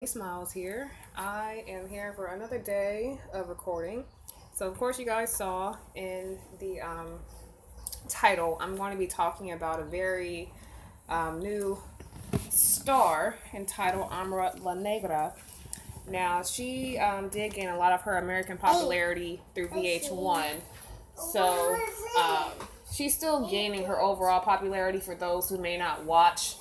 Smiles here. I am here for another day of recording. So, of course, you guys saw in the title, I'm going to be talking about a very new star entitled Amara La Negra. Now, she did gain a lot of her American popularity through VH1. So, she's still gaining her overall popularity for those who may not watch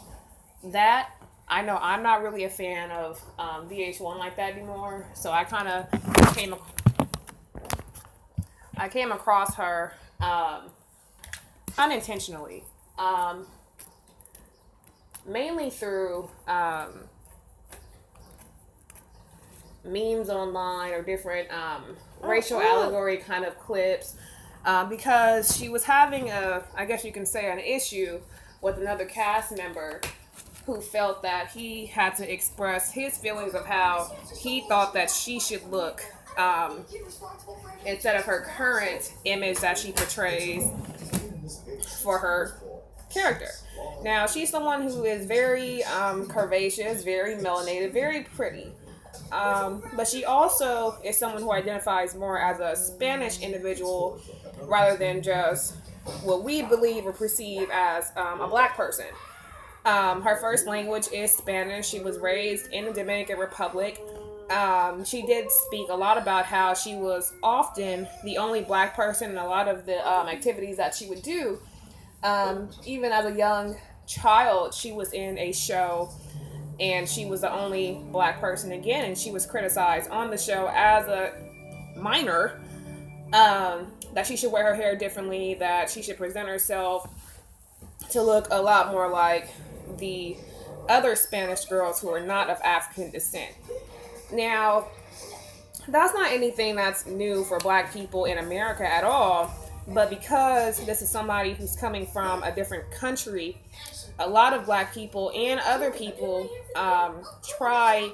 that. I know I'm not really a fan of VH1 like that anymore, so came I came across her unintentionally, mainly through memes online or different racial allegory kind of clips, because she was having I guess you can say, an issue with another cast member who felt that he had to express his feelings of how he thought that she should look, instead of her current image that she portrays for her character. Now, she's someone who is very curvaceous, very melanated, very pretty. But she also is someone who identifies more as a Spanish individual rather than just what we believe or perceive as a black person. Her first language is Spanish. She was raised in the Dominican Republic. She did speak a lot about how she was often the only black person in a lot of the activities that she would do. Even as a young child, she was in a show and she was the only black person again, and she was criticized on the show as a minor, that she should wear her hair differently, that she should present herself to look a lot more like the other Spanish girls who are not of African descent. Now, that's not anything that's new for black people in America at all, but because this is somebody who's coming from a different country, a lot of black people and other people try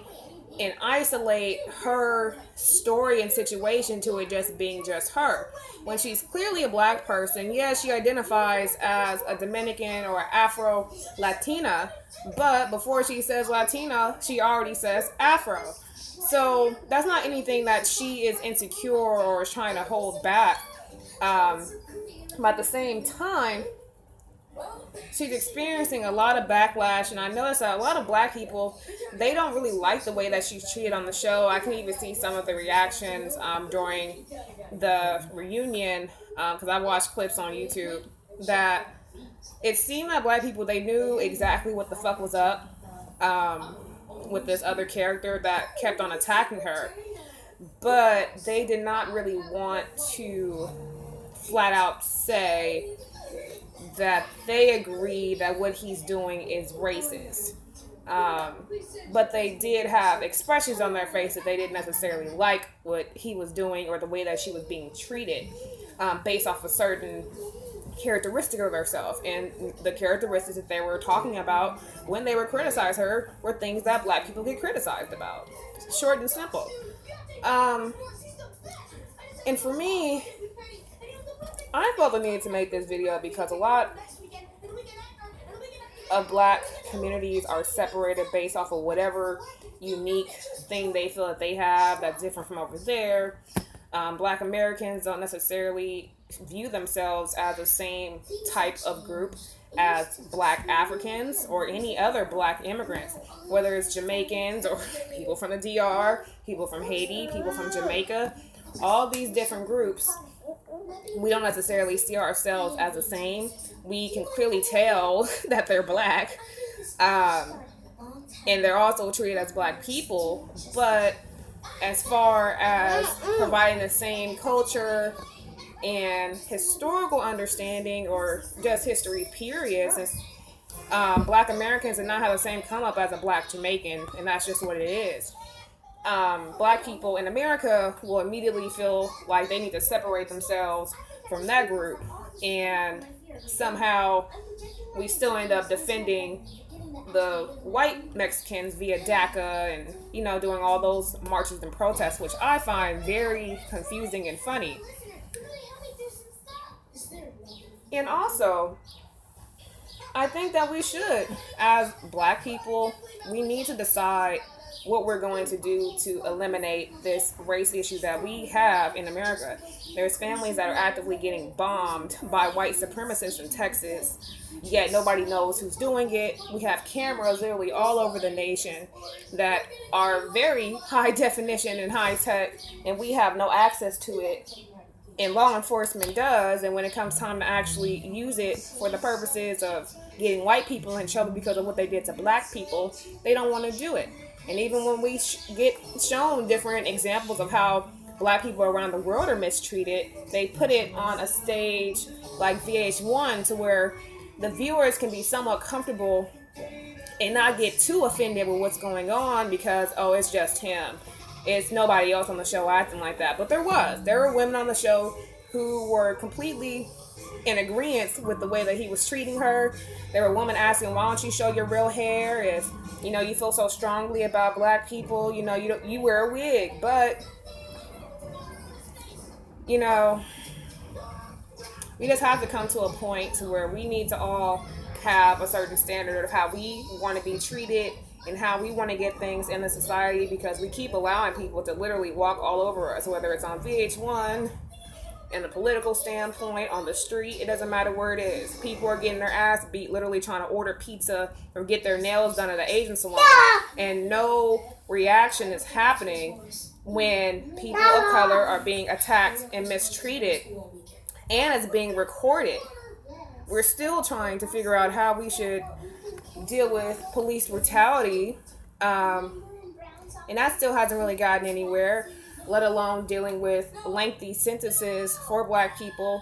and isolate her story and situation to it just being just her. When she's clearly a black person, yes, she identifies as a Dominican or Afro-Latina, but before she says Latina, she already says Afro. So that's not anything that she is insecure or is trying to hold back. But at the same time, she's experiencing a lot of backlash, and I noticed that a lot of black people, they don't really like the way that she's treated on the show. I can even see some of the reactions during the reunion, because I watched clips on YouTube, that it seemed that black people, they knew exactly what the fuck was up with this other character that kept on attacking her, but they did not really want to flat out say that they agree that what he's doing is racist. But they did have expressions on their face that they didn't necessarily like what he was doing or the way that she was being treated, based off a certain characteristic of herself. And the characteristics that they were talking about when they were criticizing her were things that black people get criticized about. Short and simple. And for me, I felt the need to make this video because a lot of black communities are separated based off of whatever unique thing they feel that they have that's different from over there. Black Americans don't necessarily view themselves as the same type of group as black Africans or any other black immigrants, whether it's Jamaicans or people from the DR, people from Haiti, people from Jamaica, all these different groups. We don't necessarily see ourselves as the same. We can clearly tell that they're black, and they're also treated as black people, but as far as providing the same culture and historical understanding or just history period, since black Americans did not have the same come up as a black Jamaican, and that's just what it is. Black people in America will immediately feel like they need to separate themselves from that group, and somehow we still end up defending the white Mexicans via DACA and, doing all those marches and protests, which I find very confusing and funny. And also, I think that we should, as black people, we need to decide what we're going to do to eliminate this race issue that we have in America. There's families that are actively getting bombed by white supremacists in Texas, yet nobody knows who's doing it. We have cameras literally all over the nation that are very high definition and high tech, and we have no access to it. And law enforcement does, and when it comes time to actually use it for the purposes of getting white people in trouble because of what they did to black people, they don't want to do it. And even when we get shown different examples of how black people around the world are mistreated, they put it on a stage like VH1 to where the viewers can be somewhat comfortable and not get too offended with what's going on because, oh, it's just him. It's nobody else on the show acting like that. But there were women on the show who were completely in agreement with the way that he was treating her. There were women asking, why don't you show your real hair if, you know, you feel so strongly about black people, you know, you wear a wig. But, you know, we just have to come to a point to where we need to all have a certain standard of how we want to be treated and how we want to get things in the society, because we keep allowing people to literally walk all over us, whether it's on VH1, in a political standpoint, on the street, it doesn't matter where it is. People are getting their ass beat, literally trying to order pizza or get their nails done at an Asian salon, and no reaction is happening when people of color are being attacked and mistreated, and it's being recorded. We're still trying to figure out how we should deal with police brutality, and that still hasn't really gotten anywhere, let alone dealing with lengthy sentences for black people.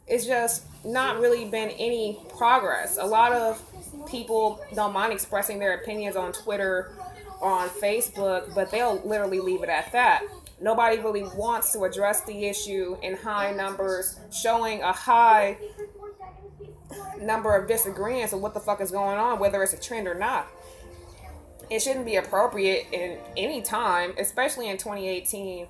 It's just not really been any progress. A lot of people don't mind expressing their opinions on Twitter or on Facebook, but they'll literally leave it at that. Nobody really wants to address the issue in high numbers, showing a high number of disagreements of what the fuck is going on, whether it's a trend or not. It shouldn't be appropriate in any time, especially in 2018,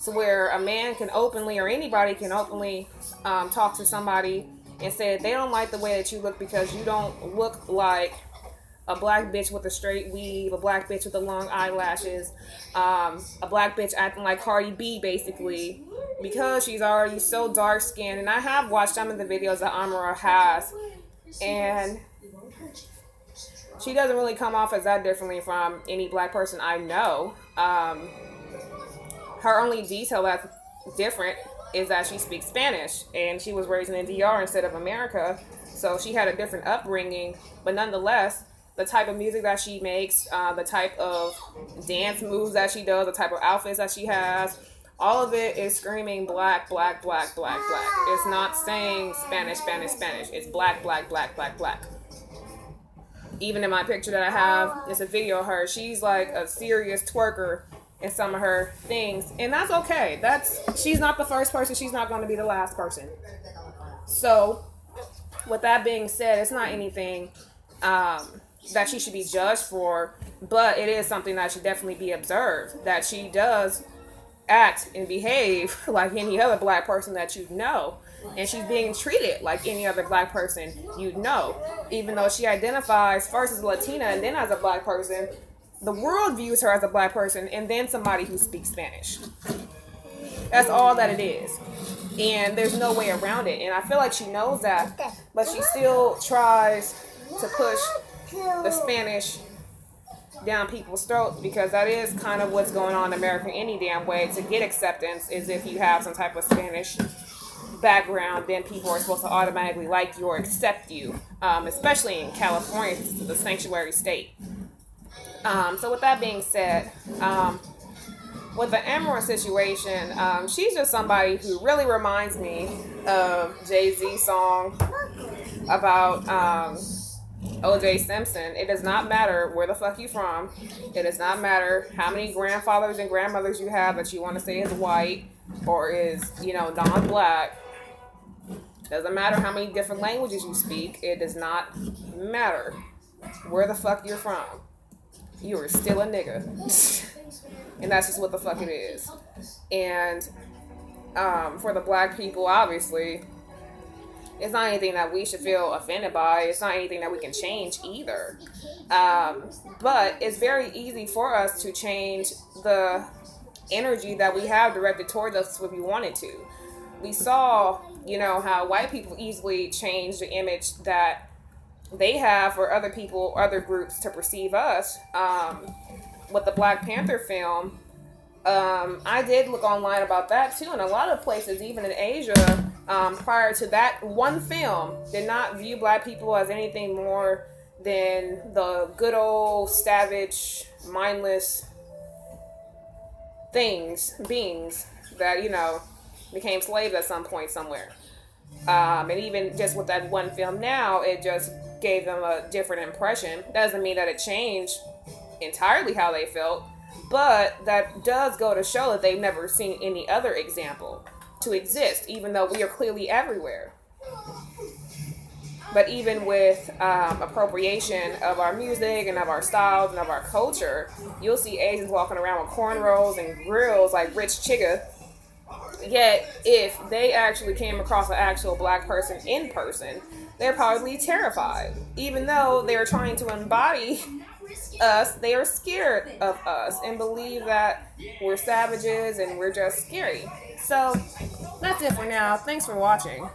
to where a man can openly, or anybody can openly talk to somebody and say they don't like the way that you look because you don't look like a black bitch with a straight weave, a black bitch with the long eyelashes, a black bitch acting like Cardi B, basically, because she's already so dark skinned. And I have watched some of the videos that Amara has, and she doesn't really come off as that differently from any black person I know. Her only detail that's different is that she speaks Spanish, and she was raised in the DR instead of America, so she had a different upbringing. But nonetheless, the type of music that she makes, the type of dance moves that she does, the type of outfits that she has, all of it is screaming black, black, black, black, black. It's not saying Spanish, Spanish, Spanish. It's black, black, black, black, black. Even in my picture that I have, it's a video of her. She's like a serious twerker in some of her things, and that's okay. She's not the first person. She's not going to be the last person. So, with that being said, it's not anything that she should be judged for, but it is something that should definitely be observed, that she does act and behave like any other black person that you know, and she's being treated like any other black person you know, even though she identifies first as a Latina and then as a black person. The world views her as a black person and then somebody who speaks Spanish. That's all that it is, and there's no way around it. And I feel like she knows that, but she still tries to push the Spanish down people's throats, because that is kind of what's going on in America any damn way. To get acceptance is if you have some type of Spanish background, then people are supposed to automatically like you or accept you, especially in California, the sanctuary state. So with that being said, with the Amara situation, she's just somebody who really reminds me of Jay-Z's song about O.J. Simpson. It does not matter where the fuck you from. It does not matter how many grandfathers and grandmothers you have that you want to say is white or is, you know, non-black. Doesn't matter how many different languages you speak. It does not matter where the fuck you're from. You are still a nigga. And that's just what the fuck it is. And for the black people, obviously, It's not anything that we should feel offended by. It's not anything that we can change either. But it's very easy for us to change the energy that we have directed towards us if we wanted to. We saw, how white people easily change the image that they have for other people, other groups to perceive us. With the Black Panther film, I did look online about that too, and a lot of places, even in Asia, prior to that one film, did not view Black people as anything more than the good old savage, mindless beings that, became slaves at some point somewhere. And even just with that one film now, it just gave them a different impression. Doesn't mean that it changed entirely how they felt, but that does go to show that they've never seen any other example to exist, even though we are clearly everywhere. But even with appropriation of our music and of our styles and of our culture, you'll see Asians walking around with cornrows and grills like Rich Chigga. Yet, if they actually came across an actual Black person in person, they're probably terrified. Even though they're trying to embody us, they are scared of us and believe that we're savages and we're just scary. So, that's it for now. Thanks for watching.